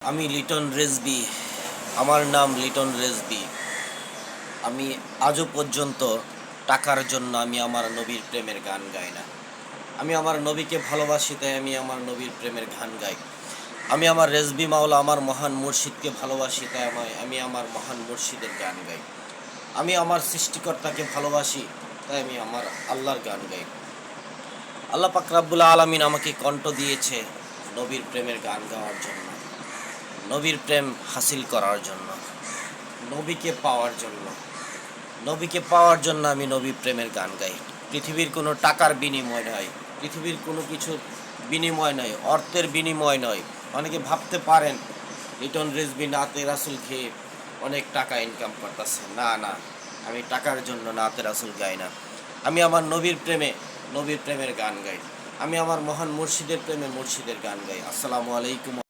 আমি লিটন রেজবি। আমার নাম লিটন রেজবি। আমি আজও পর্যন্ত টাকার জন্য আমি আমার নবীর প্রেমের গান গাই না। আমি আমার নবীকে ভালোবাসি, তাই আমি আমার নবীর প্রেমের গান গাই। আমি আমার রেজবি মাওলা, আমার মহান মুর্শিদকে ভালোবাসি, তাই আমি আমার মহান মুর্শিদের গান গাই। আমি আমার সৃষ্টিকর্তাকে ভালোবাসি, তাই আমি আমার আল্লাহর গান গাই। আল্লাহ পাক রাব্বুল আলামিন আমাকে কণ্ঠ দিয়েছে নবীর প্রেমের গান গাওয়ার জন্য, নবীর প্রেম হাসিল করার জন্য, নবীকে পাওয়ার জন্য। নবীকে পাওয়ার জন্য আমি নবী প্রেমের গান গাই। পৃথিবীর কোনো টাকার বিনিময় নয়, পৃথিবীর কোনো কিছুর বিনিময় নয়, অর্থের বিনিময় নয়। অনেকে ভাবতে পারেন লিটন রেজবি নাতে রাসুল খেয়ে অনেক টাকা ইনকাম করতেছে। না না, আমি টাকার জন্য নাতে রাসুল গাই না। আমি আমার নবীর প্রেমে নবীর প্রেমের গান গাই। আমি আমার মহান মুর্শিদের প্রেমে মুর্শিদের গান গাই। আসসালামু আলাইকুম।